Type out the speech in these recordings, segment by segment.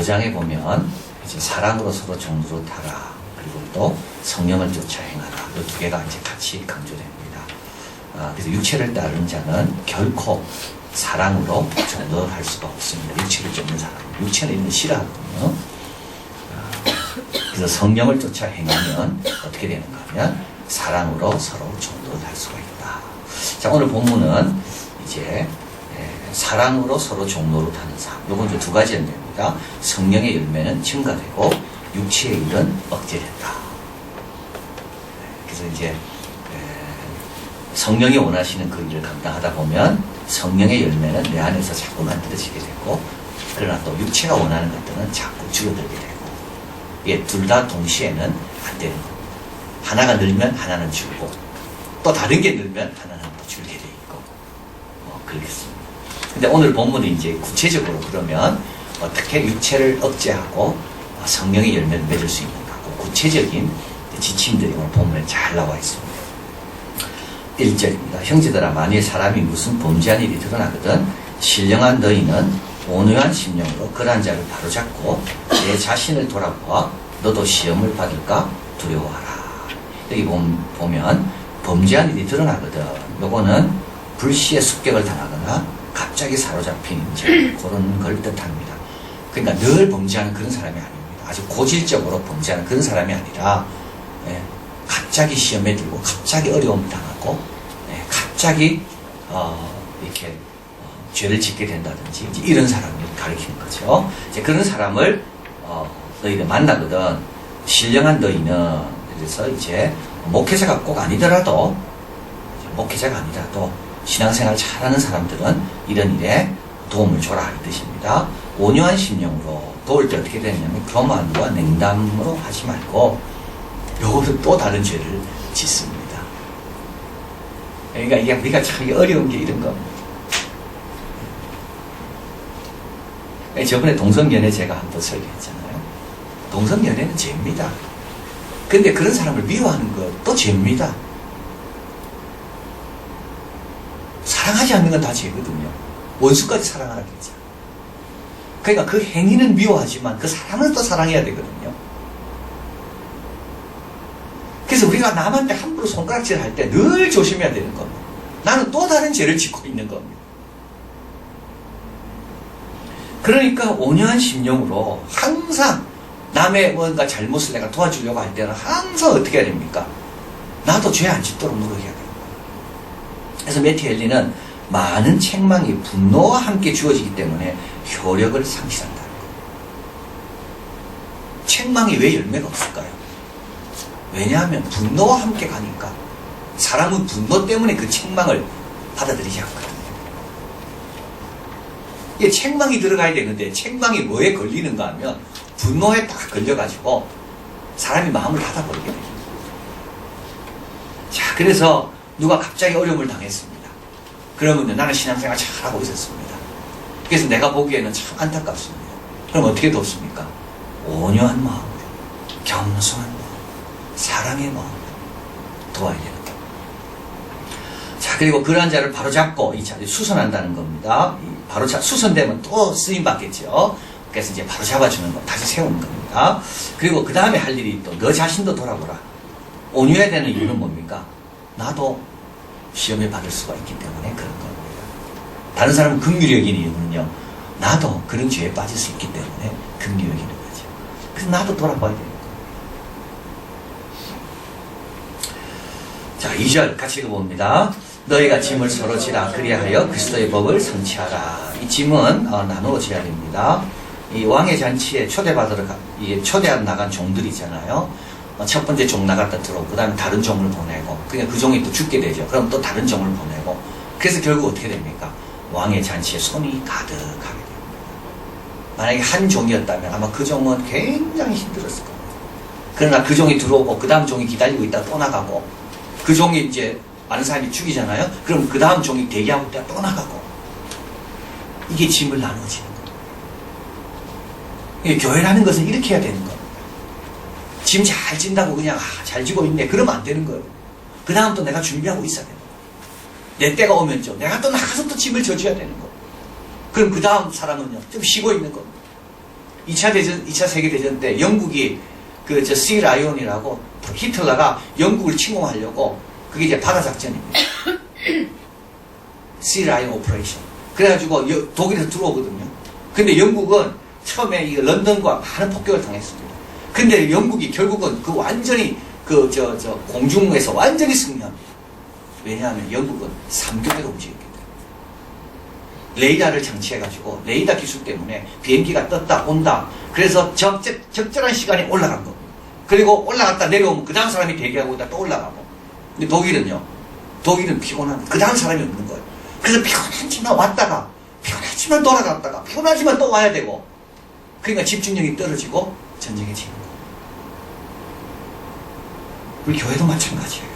5장에 보면 이제 사랑으로 서로 종로로 타라. 그리고 또 성령을 쫓아 행하라. 이 두 개가 이제 같이 강조됩니다. 그래서 육체를 따르는 자는 결코 사랑으로 전도할 수가 없습니다. 육체를 쫓는 사람. 육체는 이런 거 싫어하거든요. 그래서 성령을 쫓아 행하면 어떻게 되는가 하면 사랑으로 서로 전도를 할 수가 있다. 자, 오늘 본문은 이제 사랑으로 서로 종로로 타는 삶. 요건 이제 두 가지 연대입니다. 성령의 열매는 증가되고 육체의 일은 억제된다. 그래서 이제 성령이 원하시는 그 일을 감당하다 보면 성령의 열매는 내 안에서 자꾸 만들어지게 되고, 그러나 또 육체가 원하는 것들은 자꾸 줄어들게 되고, 이게 둘 다 동시에는 안 되는 겁니다. 하나가 늘면 하나는 줄고, 또 다른 게 늘면 하나는 또 줄게 돼 있고, 그렇겠습니다. 근데 오늘 본문은 이제 구체적으로 그러면 어떻게 육체를 억제하고 성령의 열매를 맺을 수 있는가, 구체적인 지침들이 오늘 본문에 잘 나와 있습니다. 1절입니다. 형제들아, 만일 사람이 무슨 범죄한 일이 드러나거든 신령한 너희는 온유한 심령으로 그러한 자를 바로잡고 내 자신을 돌아보아 너도 시험을 받을까 두려워하라. 여기 보면 범죄한 일이 드러나거든, 요거는 불시에 습격을 당하거나 갑자기 사로잡힌 그런 걸 뜻합니다. 그러니까 늘 범죄하는 그런 사람이 아닙니다. 아주 고질적으로 범죄하는 그런 사람이 아니라 갑자기 시험에 들고 갑자기 어려움을 당하고 갑자기 이렇게 죄를 짓게 된다든지 이런 사람을 가리키는 거죠. 이제 그런 사람을 너희들 만나거든 신령한 너희는, 그래서 이제 목회자가 꼭 아니더라도 신앙생활 잘하는 사람들은 이런 일에 도움을 줘라 이 뜻입니다. 온유한 심령으로 도울 때 어떻게 되냐면 교만과 냉담으로 하지 말고 요거는 또 다른 죄를 짓습니다. 그러니까 이게 우리가 참 어려운 게 이런 겁니다. 저번에 동성연애 제가 한번 설교했잖아요. 동성연애는 죄입니다. 근데 그런 사람을 미워하는 것도 죄입니다. 사랑하지 않는 건 다 죄거든요. 원수까지 사랑하라 그랬잖아요. 그러니까 그 행위는 미워하지만 그 사람을 또 사랑해야 되거든요. 그래서 우리가 남한테 함부로 손가락질 할 때 늘 조심해야 되는 겁니다. 나는 또 다른 죄를 짓고 있는 겁니다. 그러니까 온유한 심령으로 항상 남의 뭔가 잘못을 내가 도와주려고 할 때는 항상 어떻게 해야 됩니까? 나도 죄 안 짓도록 노력해야 됩니다. 그래서 매티 헨리는 많은 책망이 분노와 함께 주어지기 때문에 효력을 상실한다는 거예요. 책망이 왜 열매가 없을까요? 왜냐하면 분노와 함께 가니까. 사람은 분노 때문에 그 책망을 받아들이지 않거든요. 이게 책망이 들어가야 되는데 책망이 뭐에 걸리는가 하면 분노에 딱 걸려가지고 사람이 마음을 닫아버리게 됩니다. 자, 그래서 누가 갑자기 어려움을 당했습니다. 그러면 나는 신앙생활 잘하고 있었습니다. 그래서 내가 보기에는 참 안타깝습니다. 그럼 어떻게 돕습니까? 온유한 마음으로, 겸손한 마음, 사랑의 마음으로 도와야 됩니다. 자, 그리고 그러한 자를 바로잡고 이 자를 수선한다는 겁니다. 수선되면 또 쓰임받겠죠. 그래서 이제 바로잡아주는 거, 다시 세우는 겁니다. 그리고 그 다음에 할 일이 또 너 자신도 돌아보라. 온유해야 되는 이유는 뭡니까? 나도 시험을 받을 수가 있기 때문에 그런 겁니다. 다른 사람은 긍휼히 여기는 이유는요, 나도 그런 죄에 빠질 수 있기 때문에 긍휼히 여기는 거죠. 그래서 나도 돌아봐야 되는 거예요. 자, 2절 같이 읽어봅니다. 너희가 짐을 서로 지라 그리하여 그리스도의 법을 성취하라. 이 짐은 나누어 지어야 됩니다. 이 왕의 잔치에 초대받으러 초대 나간 종들이 있잖아요. 첫 번째 종 나갔다 들어오고 그 다음에 다른 종을 보내고, 그러니까 그 종이 또 죽게 되죠. 그럼 또 다른 종을 보내고, 그래서 결국 어떻게 됩니까? 왕의 잔치에 손이 가득하게 됩니다. 만약에 한 종이었다면 아마 그 종은 굉장히 힘들었을 겁니다. 그러나 그 종이 들어오고 그 다음 종이 기다리고 있다가 또 나가고, 그 종이 이제 많은 사람이 죽이잖아요. 그럼 그 다음 종이 대기하고 있다가 또 나가고, 이게 짐을 나누어지는 거예요. 교회라는 것은 이렇게 해야 되는 겁니다. 짐 잘 진다고 그냥 잘 지고 있네 그러면 안 되는 거예요. 그 다음 또 내가 준비하고 있어야 되는 거예요. 내 때가 오면죠, 내가 또 나가서 또 짐을 져줘야 되는 거예요. 그럼 그 다음 사람은요 좀 쉬고 있는 겁니다. 2차 세계대전 때 영국이 시 라이온이라고 히틀러가 영국을 침공하려고 그게 이제 바다작전입니다. 시 라이온 오퍼레이션. 그래가지고 독일에서 들어오거든요. 근데 영국은 처음에 이 런던과 많은 폭격을 당했습니다. 근데 영국이 결국은 완전히 공중에서 완전히 승리합니다. 왜냐하면 영국은 3교대로 움직였기 때문에. 레이더를 장치해가지고 레이더 기술 때문에 비행기가 떴다 온다. 그래서 적절한 시간에 올라간 겁니다. 그리고 올라갔다 내려오면 그 다음 사람이 대기하고 있다 또 올라가고. 근데 독일은 피곤한 그 다음 사람이 없는 거예요. 그래서 피곤하지만 왔다가 피곤하지만 돌아갔다가 피곤하지만 또 와야 되고. 그러니까 집중력이 떨어지고 전쟁에 지는 거예요. 우리 교회도 마찬가지예요.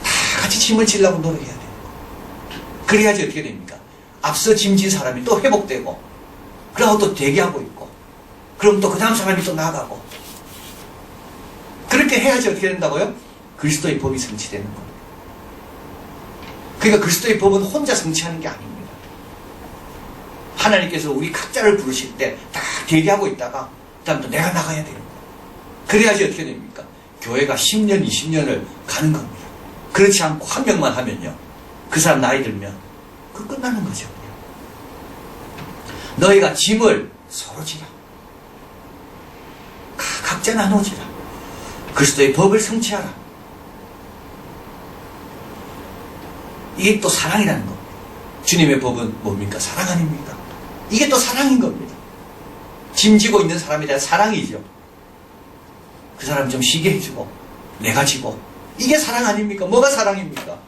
다 같이 짐을 지려고 노력해야 돼요. 그래야지 어떻게 됩니까? 앞서 짐진 사람이 또 회복되고, 그러고 또 대기하고 있고, 그럼 또 그 다음 사람이 또 나가고. 그렇게 해야지 어떻게 된다고요? 그리스도의 법이 성취되는 거예요. 그러니까 그리스도의 법은 혼자 성취하는 게 아닙니다. 하나님께서 우리 각자를 부르실 때 다 대기하고 있다가 그 다음 또 내가 나가야 되는 거예요. 그래야지 어떻게 됩니까? 교회가 10년, 20년을 가는 겁니다. 그렇지 않고 한 명만 하면요. 그 사람 나이 들면 그거 끝나는 거죠. 너희가 짐을 서로 지라. 각자 나눠지라. 그리스도의 법을 성취하라. 이게 또 사랑이라는 겁니다. 주님의 법은 뭡니까? 사랑 아닙니까? 이게 또 사랑인 겁니다. 짐지고 있는 사람에 대한 사랑이죠. 그 사람 좀 쉬게 해주고 내가 지고. 이게 사랑 아닙니까? 뭐가 사랑입니까?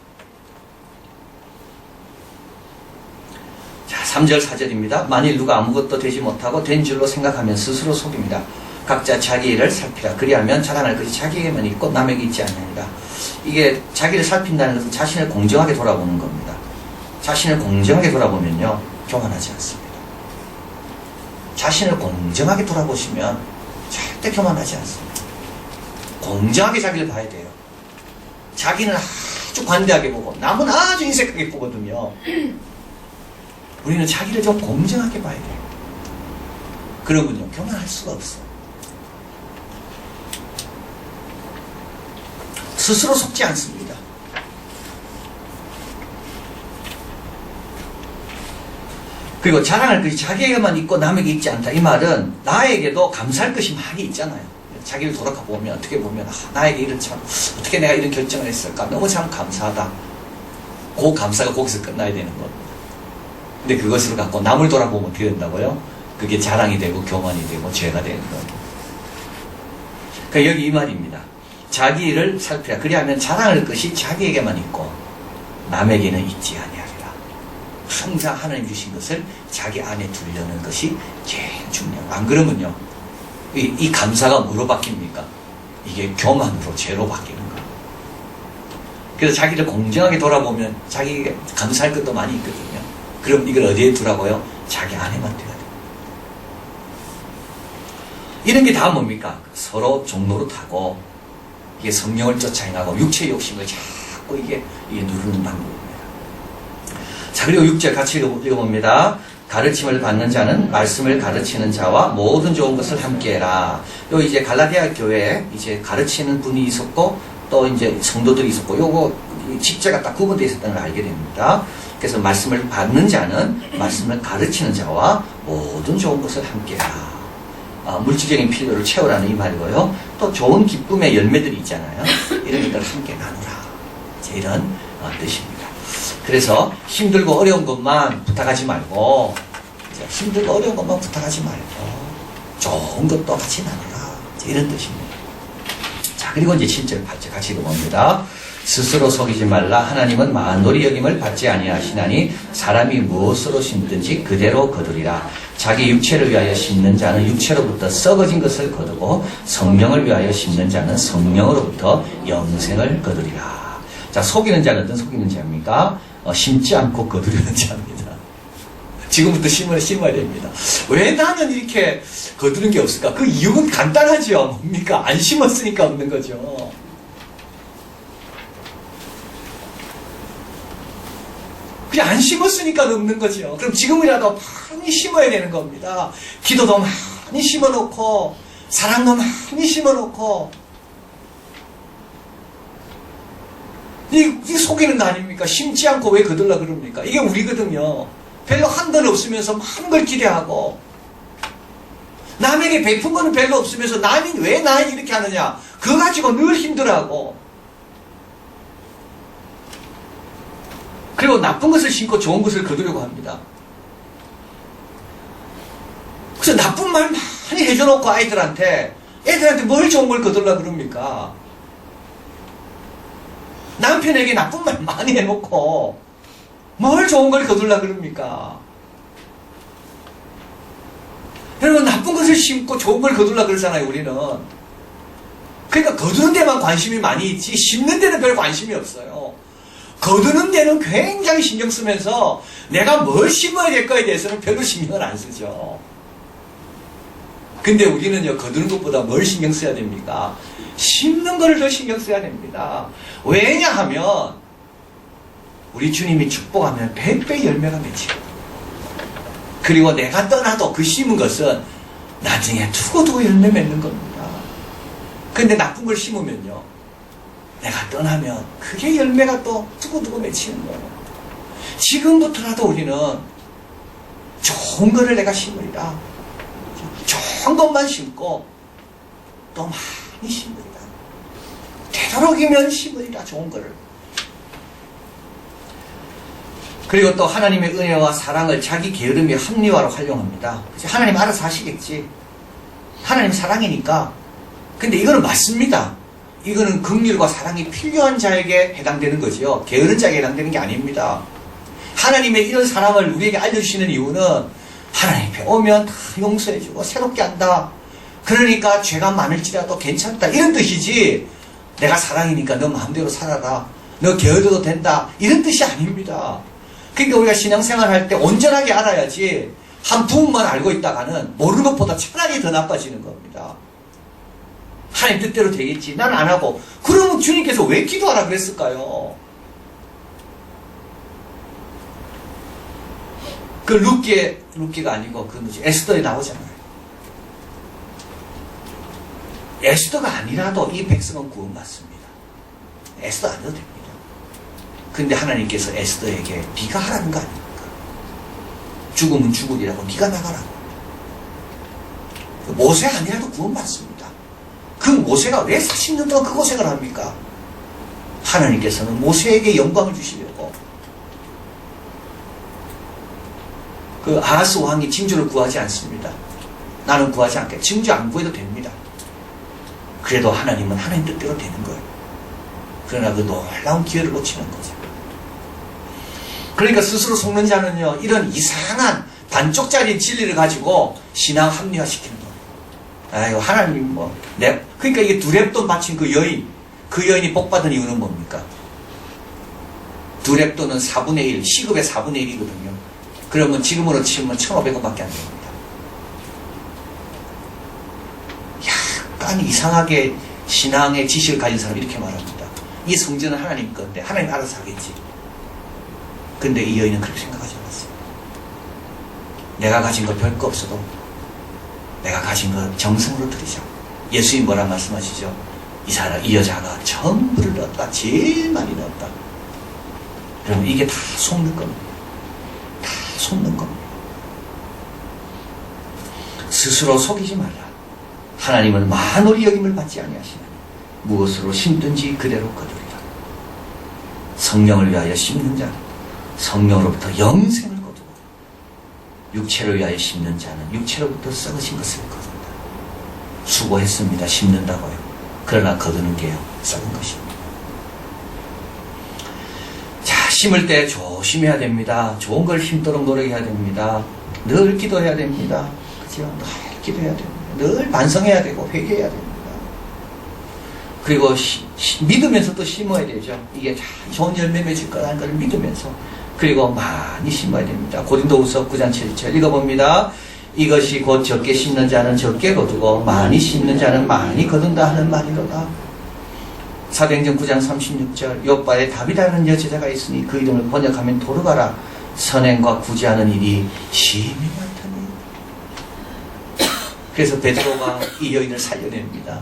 자, 3절 4절입니다. 만일 누가 아무것도 되지 못하고 된 줄로 생각하면 스스로 속입니다. 각자 자기 일을 살피라. 그리하면 자랑할 것이 자기에게만 있고 남에게 있지 않느니라. 이게 자기를 살핀다는 것은 자신을 공정하게 돌아보는 겁니다. 자신을 공정하게 돌아보면요, 교만하지 않습니다. 자신을 공정하게 돌아보시면 절대 교만하지 않습니다. 공정하게 자기를 봐야 돼요. 자기는 아주 관대하게 보고 남은 아주 인색하게 보거든요. 우리는 자기를 좀 공정하게 봐야 돼요. 그러면요, 교만할 수가 없어요. 스스로 속지 않습니다. 그리고 자랑할 것이 자기에게만 있고 남에게 있지 않다. 이 말은 나에게도 감사할 것이 많이 있잖아요. 자기를 돌아보면 어떻게 보면 나에게 이런 참 어떻게 내가 이런 결정을 했을까 너무 참 감사하다. 그 감사가 거기서 끝나야 되는 겁니다. 근데 그것을 갖고 남을 돌아보면 어떻게 된다고요? 그게 자랑이 되고 교만이 되고 죄가 되는 겁니다. 그러니까 여기 이 말입니다. 자기 일을 살피라. 그리하면 자랑할 것이 자기에게만 있고 남에게는 있지 아니하리라. 항상 하나님 주신 것을 자기 안에 두려는 것이 제일 중요해요. 안 그러면요, 이 감사가 뭐로 바뀝니까? 이게 교만으로 죄로 바뀌는 거예요. 그래서 자기를 공정하게 돌아보면 자기에게 감사할 것도 많이 있거든요. 그럼 이걸 어디에 두라고요? 자기 안에만 둬야 돼요. 이런 게 다 뭡니까? 서로 종로로 타고 이게 성령을 쫓아행하고 육체의 욕심을 자꾸 이게 누르는 방법입니다. 자, 그리고 6절 같이 읽어봅니다. 가르침을 받는 자는 말씀을 가르치는 자와 모든 좋은 것을 함께해라. 요 이제 갈라디아 교회에 이제 가르치는 분이 있었고 또 이제 성도들이 있었고 요거 직제가 딱 구분되어 있었다는 걸 알게 됩니다. 그래서 말씀을 받는 자는 말씀을 가르치는 자와 모든 좋은 것을 함께해라. 물질적인 필요를 채우라는 이 말이고요. 또 좋은 기쁨의 열매들이 있잖아요. 이런 것들을 함께 나누라. 이런 뜻입니다. 그래서 힘들고 어려운 것만 부탁하지 말고, 힘들고 어려운 것만 부탁하지 말고 좋은 것도 같이 나누라. 이런 뜻입니다. 자, 그리고 이제 7절 8절 같이 읽어봅니다. 스스로 속이지 말라. 하나님은 만돌이 여김을 받지 아니하시나니 사람이 무엇으로 심든지 그대로 거두리라. 자기 육체를 위하여 심는 자는 육체로부터 썩어진 것을 거두고 성령을 위하여 심는 자는 성령으로부터 영생을 거두리라. 자, 속이는 자는 어떤 속이는 자입니까? 심지 않고 거두려는 자입니다. 지금부터 심어야 됩니다. 왜 나는 이렇게 거두는 게 없을까? 그 이유는 간단하죠. 뭡니까? 안 심었으니까 없는 거죠. 그래, 안 심었으니까 없는 거죠. 그럼 지금이라도 많이 심어야 되는 겁니다. 기도도 많이 심어놓고, 사랑도 많이 심어놓고, 이 속이는 거 아닙니까? 심지 않고 왜 거들라 그럽니까? 이게 우리거든요. 별로 한돈 없으면서 많은 걸 기대하고, 남에게 베푼 거는 별로 없으면서 남이 왜 나에게 이렇게 하느냐? 그거 가지고 늘 힘들어하고, 그리고 나쁜 것을 심고 좋은 것을 거두려고 합니다. 그래서 나쁜 말 많이 해줘놓고 애들한테 뭘 좋은 걸 거두려고 그럽니까? 남편에게 나쁜 말 많이 해놓고 뭘 좋은 걸 거두려고 그럽니까? 여러분, 나쁜 것을 심고 좋은 걸 거두려고 그러잖아요, 우리는. 그러니까 거두는 데만 관심이 많이 있지 심는 데는 별 관심이 없어요. 거두는 데는 굉장히 신경 쓰면서 내가 뭘 심어야 될 거에 대해서는 별로 신경을 안 쓰죠. 근데 우리는요, 거두는 것보다 뭘 신경 써야 됩니까? 심는 거를 더 신경 써야 됩니다. 왜냐하면 우리 주님이 축복하면 100배 열매가 맺히고, 그리고 내가 떠나도 그 심은 것은 나중에 두고두고 열매 맺는 겁니다. 근데 나쁜 걸 심으면요, 내가 떠나면 그게 열매가 또 두고두고 맺히는 거예요. 지금부터라도 우리는 좋은 거를 내가 심으리라. 좋은 것만 심고 또 많이 심으리라. 되도록이면 심으리라, 좋은 거를. 그리고 또 하나님의 은혜와 사랑을 자기 게으름의 합리화로 활용합니다. 하나님 알아서 하시겠지. 하나님 사랑이니까. 근데 이거는 맞습니다. 이거는 긍휼과 사랑이 필요한 자에게 해당되는 거지요. 게으른 자에게 해당되는 게 아닙니다. 하나님의 이런 사랑을 우리에게 알려주시는 이유는 하나님 앞에 오면 다 용서해주고 새롭게 한다. 그러니까 죄가 많을지라도 괜찮다, 이런 뜻이지, 내가 사랑이니까 너 마음대로 살아라, 너 게으르도 된다, 이런 뜻이 아닙니다. 그러니까 우리가 신앙생활 할 때 온전하게 알아야지, 한 부분만 알고 있다가는 모르는 것보다 차라리 더 나빠지는 겁니다. 하나님 뜻대로 되겠지, 난 안 하고. 그러면 주님께서 왜 기도하라 그랬을까요? 그 룻기가 아니고 그 뭐지, 에스더에 나오잖아요. 에스더가 아니라도 이 백성은 구원받습니다. 에스더 안 해도 됩니다. 근데 하나님께서 에스더에게 네가 하라는 거 아닙니까? 죽으면 죽으리라고, 네가 나가라고. 모세 아니라도 구원받습니다. 그 모세가 왜 40년 동안 그 고생을 합니까? 하나님께서는 모세에게 영광을 주시려고. 그 아하스 왕이 징조를 구하지 않습니다. 나는 구하지 않게. 징조 안 구해도 됩니다. 그래도 하나님은 하나님 뜻대로 되는 거예요. 그러나 그 놀라운 기회를 놓치는 거죠. 그러니까 스스로 속는 자는요, 이런 이상한 반쪽짜리 진리를 가지고 신앙 합리화시키는 거예요. 아이고, 하나님 그러니까 이게 두렙돈 바친 그 여인이 복받은 이유는 뭡니까? 두렙돈은 4분의 1, 시급의 4분의 1이거든요. 그러면 지금으로 치면 1,500원밖에 안 됩니다. 약간 이상하게 신앙의 지식을 가진 사람이 이렇게 말합니다. 이 성전은 하나님 건데 하나님 알아서 하겠지. 근데 이 여인은 그렇게 생각하지 않았어요. 내가 가진 거 별거 없어도 내가 가진 거 정성으로 드리자. 예수님 뭐라 말씀하시죠? 이 여자가 전부를 넣었다. 제일 많이 넣었다. 그러면 이게 다 속는 겁니다. 다 속는 겁니다. 스스로 속이지 말라. 하나님은 만홀히 여김을 받지 아니하시나니 무엇으로 심든지 그대로 거두리라. 성령을 위하여 심는 자는 성령으로부터 영생을 거두고, 육체를 위하여 심는 자는 육체로부터 썩으신 것을 거둔다. 수고했습니다. 심는다고요. 그러나 거두는 게요, 썩은 것입니다. 자, 심을 때 조심해야 됩니다. 좋은 걸 심도록 노력해야 됩니다. 늘 기도해야 됩니다. 그죠? 늘 기도해야 됩니다. 늘 반성해야 되고 회개해야 됩니다. 그리고 믿으면서 또 심어야 되죠. 이게 좋은 열매 맺을 거라는 걸 믿으면서. 그리고 많이 심어야 됩니다. 고린도후서 9장 7절 읽어봅니다. 이것이 곧 적게 심는 자는 적게 거두고 많이 심는 자는 많이 거둔다 하는 말이로다. 사도행전 9장 36절 요빠에 다비다라는 여제자가 있으니 그 이름을 번역하면 도르가라. 선행과 구제하는 일이 심히 많다니. 그래서 베드로가 이 여인을 살려냅니다.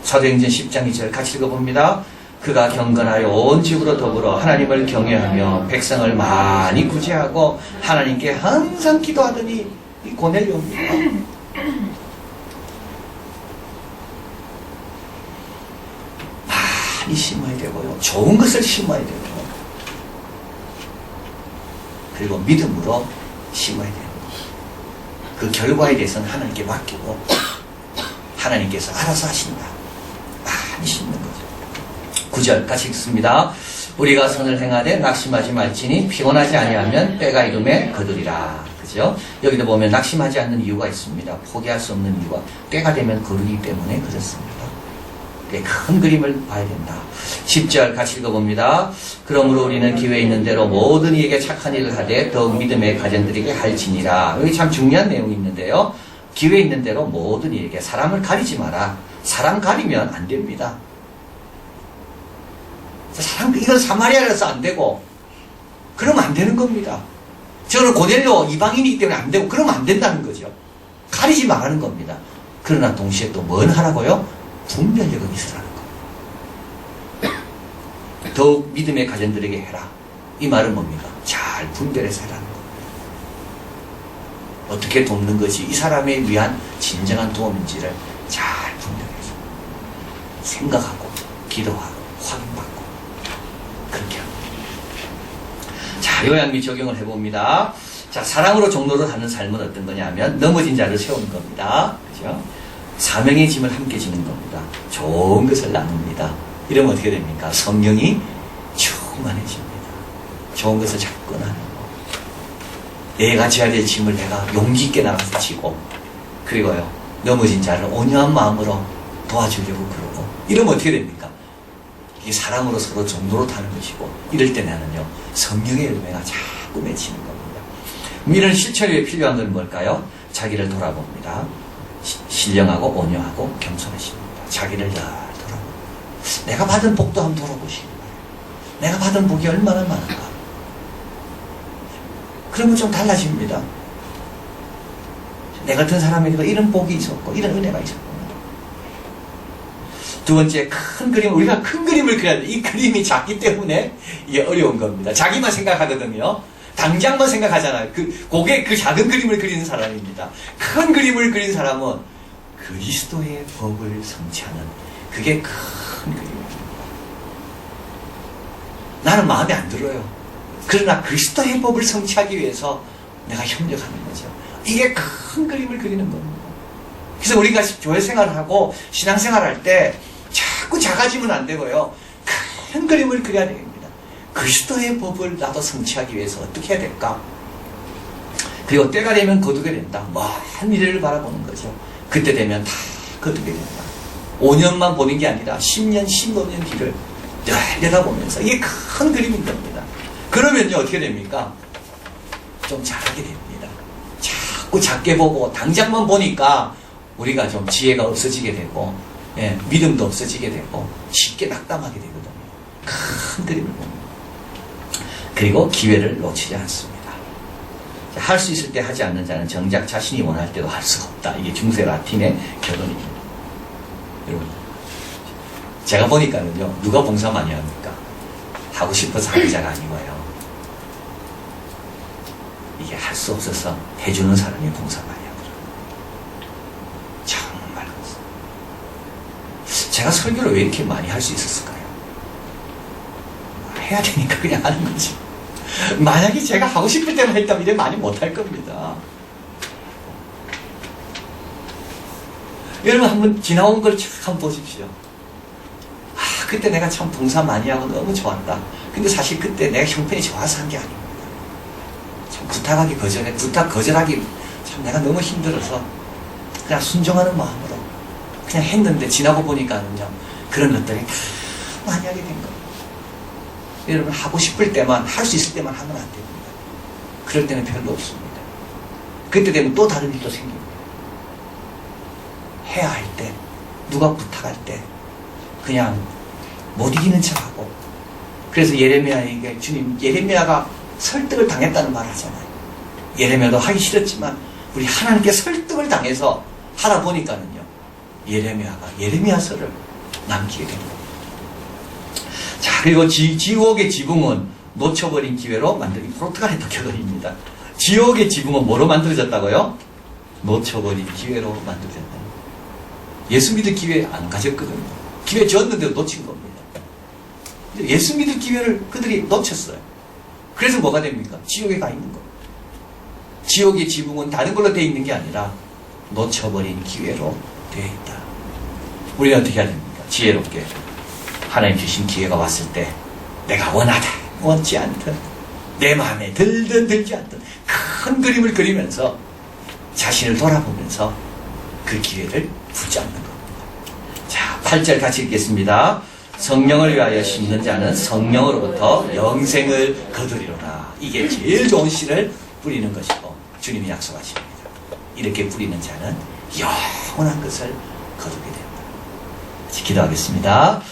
사도행전 10장 2절 같이 읽어봅니다. 그가 경건하여 온 집으로 더불어 하나님을 경외하며 백성을 많이 구제하고 하나님께 항상 기도하더니 이 고넬료입니다. 많이 심어야 되고요. 좋은 것을 심어야 되고요. 그리고 믿음으로 심어야 돼요. 그 결과에 대해서는 하나님께 맡기고 하나님께서 알아서 하신다. 많이 심는 거죠. 9절 같이 읽습니다. 우리가 선을 행하되 낙심하지 말지니 피곤하지 아니하면 때가 이름에 거두리라. 그죠? 여기도 보면 낙심하지 않는 이유가 있습니다. 포기할 수 없는 이유가 때가 되면 거두기 때문에 그렇습니다. 큰 그림을 봐야 된다. 10절 같이 읽어봅니다. 그러므로 우리는 기회 있는 대로 모든 이에게 착한 일을 하되 더욱 믿음의 가정들에게 할지니라. 여기 참 중요한 내용이 있는데요. 기회 있는 대로 모든 이에게 사람을 가리지 마라. 사람 가리면 안 됩니다. 이건 사마리아라서 안 되고 그러면 안 되는 겁니다. 저는 고넬료 이방인이기 때문에 안 되고 그러면 안 된다는 거죠. 가리지 말라는 겁니다. 그러나 동시에 또 뭔 하라고요? 분별력은 있으라는 거예요. 더욱 믿음의 가정들에게 해라. 이 말은 뭡니까? 잘 분별해서 해라는 거예요. 어떻게 돕는 것이 이 사람에 위한 진정한 도움인지를 잘 분별해서 생각하고 기도하고 확인받고 그렇게 합니다. 자, 요약 및 적용을 해봅니다. 자, 사랑으로 종로를 하는 삶은 어떤 거냐면 넘어진 자를 세우는 겁니다. 그죠? 사명의 짐을 함께 지는 겁니다. 좋은 것을 나눕니다. 이러면 어떻게 됩니까? 성령이 충만해집니다. 좋은 것을 잡고 나누고 내가 져야 될 짐을 내가 용기 있게 나가서 지고 그리고요 넘어진 자를 온유한 마음으로 도와주려고 그러고 이러면 어떻게 됩니까? 이게 사랑으로 서로 정도로 타는 것이고 이럴 때 나는요 성령의 열매가 자꾸 맺히는 겁니다. 이런 실천이 필요한 건 뭘까요? 자기를 돌아봅니다. 신령하고 온유하고 겸손하십니다. 자기를 잘 돌아보고 내가 받은 복도 한번 돌아보시기 바랍니다. 내가 받은 복이 얼마나 많은가. 그러면 좀 달라집니다. 내 같은 사람에게도 이런 복이 있었고 이런 은혜가 있었구나. 두 번째, 큰 그림, 우리가 큰 그림을 그려야 돼. 이 그림이 작기 때문에 이게 어려운 겁니다. 자기만 생각하거든요. 당장만 생각하잖아요. 그게 그 작은 그림을 그리는 사람입니다. 큰 그림을 그린 사람은 그리스도의 법을 성취하는 그게 큰 그림입니다. 나는 마음에 안 들어요. 그러나 그리스도의 법을 성취하기 위해서 내가 협력하는 거죠. 이게 큰 그림을 그리는 겁니다. 그래서 우리가 교회 생활하고 신앙생활할 때 자꾸 작아지면 안 되고요. 큰 그림을 그려야 됩니다. 그리스도의 법을 나도 성취하기 위해서 어떻게 해야 될까? 그리고 때가 되면 거두게 된다. 먼 미래를 바라보는 거죠. 그때 되면 다 거두게 된다. 5년만 보는 게 아니라 10년, 15년 뒤를 늘 내다보면서 이게 큰 그림인 겁니다. 그러면요 어떻게 됩니까? 좀 잘하게 됩니다. 자꾸 작게 보고 당장만 보니까 우리가 좀 지혜가 없어지게 되고 믿음도 없어지게 되고 쉽게 낙담하게 되거든요. 큰 그림을 봅니다. 그리고 기회를 놓치지 않습니다. 할 수 있을 때 하지 않는 자는 정작 자신이 원할 때도 할 수가 없다. 이게 중세 라틴의 결론입니다. 여러분, 제가 보니까는요, 누가 봉사 많이 합니까? 하고 싶어서 하는 자가 아니고요. 이게 할 수 없어서 해주는 사람이 봉사 많이 하더라고요. 정말 그렇습니다. 제가 설교를 왜 이렇게 많이 할 수 있었을까요? 해야 되니까 그냥 하는 거지. 만약에 제가 하고 싶을 때만 했다면 이래 많이 못할 겁니다. 여러분 한번 지나온 걸 한번 보십시오. 그때 내가 참 봉사 많이 하고 너무 좋았다. 근데 사실 그때 내가 형편이 좋아서 한 게 아닙니다. 참 부탁하기 부탁 거절하기 참 내가 너무 힘들어서 그냥 순종하는 마음으로 그냥 했는데 지나고 보니까는요 그런 것들이 다 많이 하게 된 겁니다. 여러분 하고 싶을 때만 할 수 있을 때만 하면 안 됩니다. 그럴 때는 별로 없습니다. 그때 되면 또 다른 일도 생깁니다. 해야 할 때 누가 부탁할 때 그냥 못 이기는 척하고, 그래서 예레미야에게 주님, 예레미야가 설득을 당했다는 말 하잖아요. 예레미야도 하기 싫었지만 우리 하나님께 설득을 당해서 하다 보니까는요, 예레미야가 예레미야서를 남기게 됩니다. 자, 그리고 지옥의 지붕은 놓쳐버린 기회로 만들기. 포르투갈의 또 결론입니다. 지옥의 지붕은 뭐로 만들어졌다고요? 놓쳐버린 기회로 만들어졌다. 예수 믿을 기회 안 가졌거든요. 기회 줬는데도 놓친 겁니다. 예수 믿을 기회를 그들이 놓쳤어요. 그래서 뭐가 됩니까? 지옥에 가 있는 거예요. 지옥의 지붕은 다른 걸로 되어 있는 게 아니라 놓쳐버린 기회로 되어 있다. 우리가 어떻게 해야 됩니까? 지혜롭게 하나님 주신 기회가 왔을 때 내가 원하다 원치 않든 내 마음에 들든 들지 않든 큰 그림을 그리면서 자신을 돌아보면서 그 기회를 붙잡는 겁니다. 자, 8절 같이 읽겠습니다. 성령을 위하여 심는 자는 성령으로부터 영생을 거두리로라. 이게 제일 좋은 씨를 뿌리는 것이고 주님이 약속하십니다. 이렇게 뿌리는 자는 영원한 것을 거두게 됩니다. 기도하겠습니다.